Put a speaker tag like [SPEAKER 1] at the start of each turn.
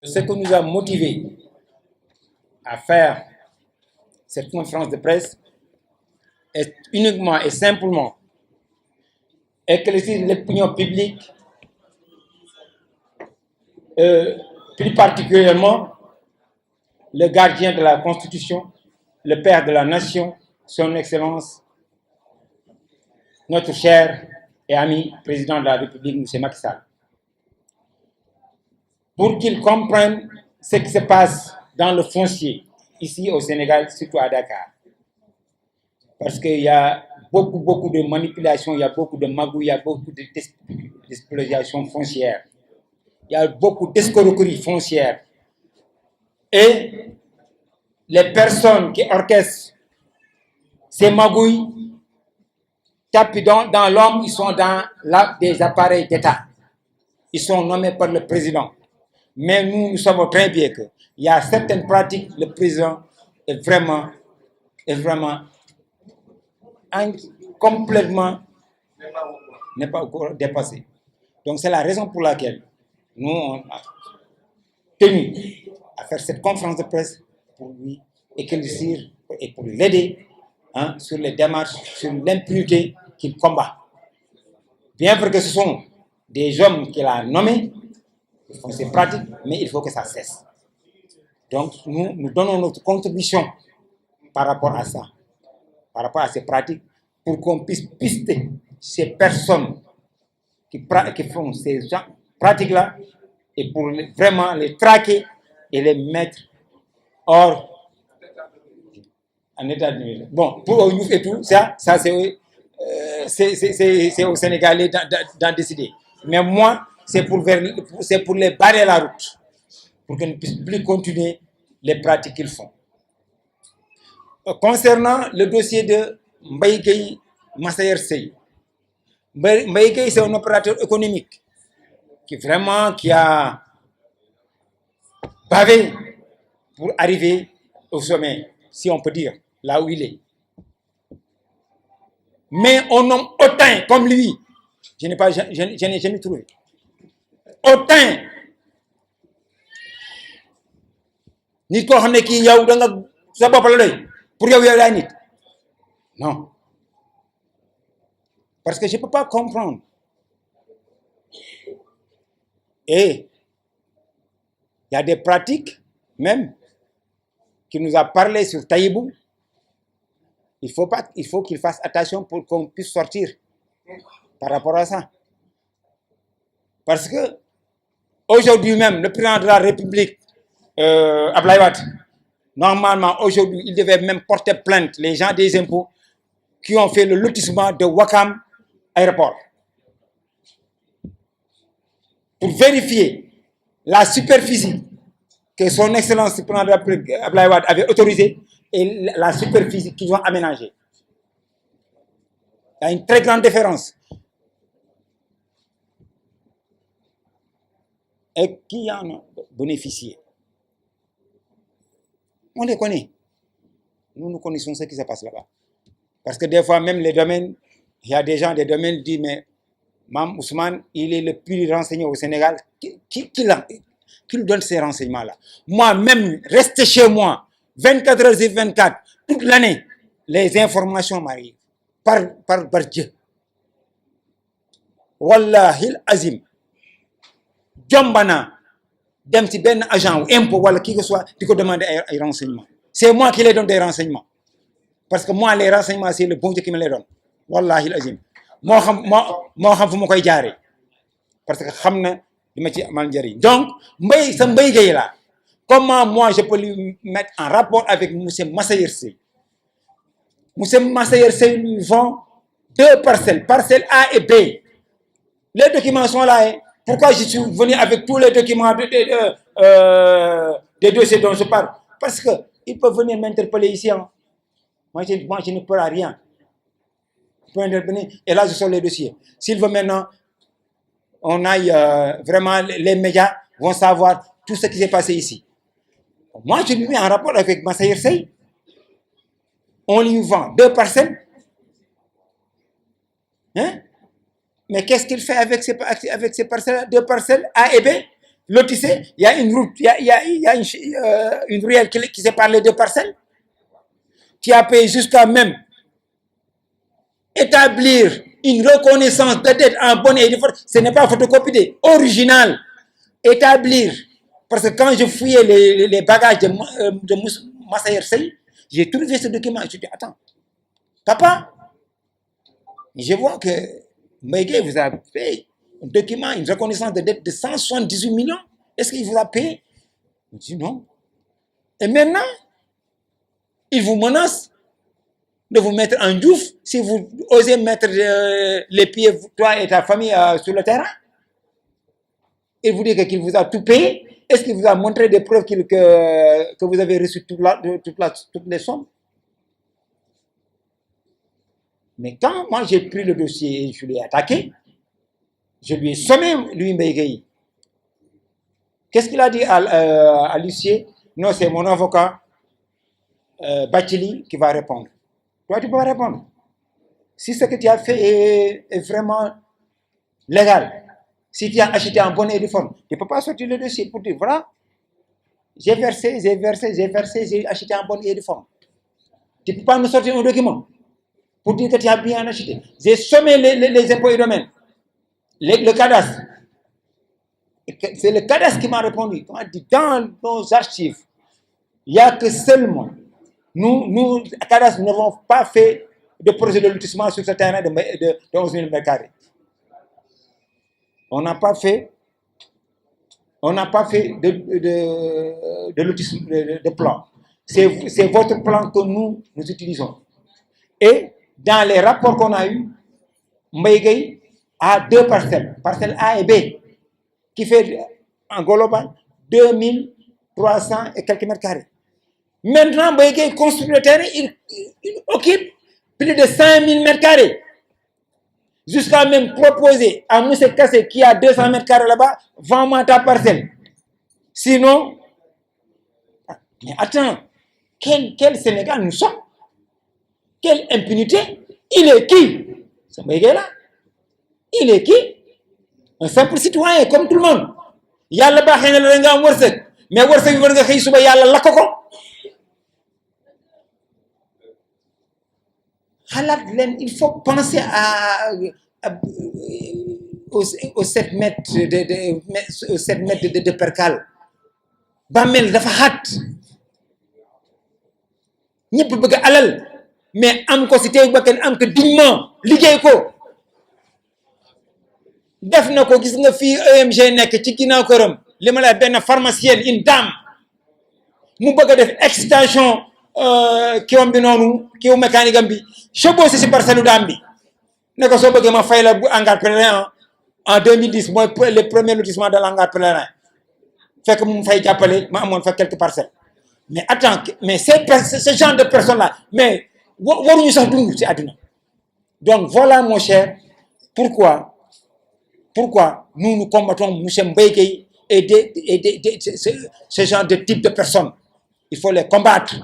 [SPEAKER 1] Ce qui nous a motivés à faire cette conférence de presse est uniquement et simplement éclaircir l'opinion publique, plus particulièrement le gardien de la Constitution, le père de la nation, son Excellence, notre cher et ami président de la République, M. Macky Sall, pour qu'ils comprennent ce qui se passe dans le foncier, ici au Sénégal, surtout à Dakar. Parce qu'il y a beaucoup de manipulations, il y a beaucoup de magouilles, il y a beaucoup d'exploitation foncière, il y a beaucoup d'escroqueries foncières. Et les personnes qui orchestrent ces magouilles tapent dans l'homme, ils sont dans des appareils d'État. Ils sont nommés par le président. Mais nous savons très bien qu'il y a certaines pratiques, le président est vraiment complètement n'est pas encore dépassé. Donc c'est la raison pour laquelle nous on a tenu à faire cette conférence de presse pour lui éclaircir et pour l'aider sur les démarches, sur l'impunité qu'il combat. Bien vrai que ce sont des hommes qu'il a nommés, ils font ces pratiques, mais il faut que ça cesse. Donc nous donnons notre contribution par rapport à ça, par rapport à ces pratiques, pour qu'on puisse pister ces personnes qui font ces pratiques-là et pour vraiment les traquer et les mettre hors en état de nuire. Bon, pour Oyouf et tout, ça c'est au Sénégalais d'en décider. Mais moi, c'est pour les barrer la route, pour qu'ils ne puissent plus continuer les pratiques qu'ils font. Concernant le dossier de Mbaye Gueye Massayer Seye, Mbaye Gueye, c'est un opérateur économique qui a bavé pour arriver au sommet, si on peut dire, là où il est. Mais un homme hautain comme lui, je n'ai jamais trouvé. Hautain. Nit ko xamné ki yow da nga sa bop la doy pour yow yaay nit. Non. Parce que je ne peux pas comprendre. Et il y a des pratiques, même, qui nous a parlé sur Taïbou. Il faut qu'il fasse attention pour qu'on puisse sortir par rapport à ça. Parce que, aujourd'hui même, le président de la République, Abdoulaye Wade, normalement, aujourd'hui, il devait même porter plainte, les gens des impôts, qui ont fait le lotissement de Ouakam Aéroport, pour vérifier la superficie que son Excellence le président de la République Abdoulaye Wade avait autorisée et la superficie qu'ils ont aménagée. Il y a une très grande différence. Et qui en a bénéficié? On les connaît. Nous connaissons ce qui se passe là-bas. Parce que des fois, même les domaines, il y a des gens des domaines qui disent, mais Mme Ousmane, il est le plus renseigné au Sénégal. Qui lui donne ces renseignements-là? Moi-même, rester chez moi, 24 heures sur 24, toute l'année, les informations m'arrivent. Par Dieu. Wallahi azim. Djombana, dem si ben agent ou impôt, wala qui que soit, tu peux demander des renseignements. C'est moi qui les donne des renseignements. Parce que moi, les renseignements, c'est le bon Dieu qui me les donne. Wallahi azim. Moi, je sais pas. Parce que je sais. Donc, Mbaye Gueye là, comment moi je peux lui mettre en rapport avec M. Massayer Seye? M. Massayer Seye lui vend 2 parcelles, parcelles A et B. Les documents sont là. Hein. Pourquoi je suis venu avec tous les documents des dossiers dont je parle? Parce qu'ils peuvent venir m'interpeller ici. Hein. Moi, je ne peux rien. Et là, je sors les dossiers. S'il veut maintenant, on aille vraiment, les médias vont savoir tout ce qui s'est passé ici. Moi, je lui mets en rapport avec Massayer Seye. On lui vend 2 parcelles. Hein? Mais qu'est-ce qu'il fait avec ces parcelles, 2 parcelles A et B? lotissé, il y a une route, il y a une ruelle qui sépare les deux parcelles. Tu as payé jusqu'à même établir une reconnaissance de dette en bonne et due forme. Ce n'est pas photocopié, original. Établir. Parce que quand je fouillais les bagages de Massayer Sey, j'ai trouvé ce document. Je dis, attends, papa, je vois que Mbaye vous a payé un document, une reconnaissance de dette de 178 millions. Est-ce qu'il vous a payé? Je dis non. Et maintenant, il vous menace de vous mettre en diouf si vous osez mettre les pieds, toi et ta famille, sur le terrain. Il vous dit qu'il vous a tout payé. Est-ce qu'il vous a montré des preuves que vous avez reçu toutes les sommes? Mais quand moi j'ai pris le dossier et je l'ai attaqué, je lui ai sommé, lui, Mbaye. Qu'est-ce qu'il a dit à l'huissier? Non, c'est mon avocat, Bachili, qui va répondre. Toi, tu peux pas répondre. Si ce que tu as fait est vraiment légal, si tu as acheté en bonne et due forme, tu ne peux pas sortir le dossier pour dire, voilà, j'ai versé, j'ai acheté en bonne et due forme. Tu ne peux pas nous sortir un document pour dire que tu as bien acheté. J'ai sommé les impôts et domaines, le cadastre. C'est le cadastre qui m'a répondu. On a dit, dans nos archives, il n'y a que seulement, nous, cadastre, nous n'avons pas fait de projet de lotissement sur ce terrain de 11 000 m². On n'a pas fait de lotissement, de plan. C'est votre plan que nous utilisons. Et dans les rapports qu'on a eus, Mbaye a deux parcelles, parcelle A et B, qui fait en global 2300 et quelques mètres carrés. Maintenant, Mbaye construit le terrain, il occupe plus de 5 000 mètres carrés. Jusqu'à même proposer à Moussa Kassé qui a 200 mètres carrés là-bas, vends-moi ta parcelle. Sinon, mais attends, quel Sénégal nous sommes? Quelle impunité? Il est qui? Ce Mbaye là? Il est qui? Un simple citoyen comme tout le monde. Yalla baxé na la nga am wërsëg mais wërsëg bi nga xey suba yalla lakk ko. Il faut penser aux 7 mètres de percale. Bamel dafa xat. Ñepp bëgg alal mais am ko ci teew bakkan am ko dignement liggéey ko. Def na ko gis nga fii EMG nekk ci ginnaaw këram li ma la benn pharmacienne une dame mu bëgg a def extension kiwam bi noonu kiw mécanique am bi chevauché si parcelle dame bi ne ko soo bëggee ma fay la bu hangar pèlerin en 2010 mooy le premier lotissement de l'hangar pèlerin fekk mu fay jàppale ma amoon fa quelques parcelles mais attends mais ce genre de personnes là mais waruñu sax dund ci àdduna. Donc voilà mon cher pourquoi nous combattons M. Mbaye et ce genre de type de personnes. Il faut les combattre.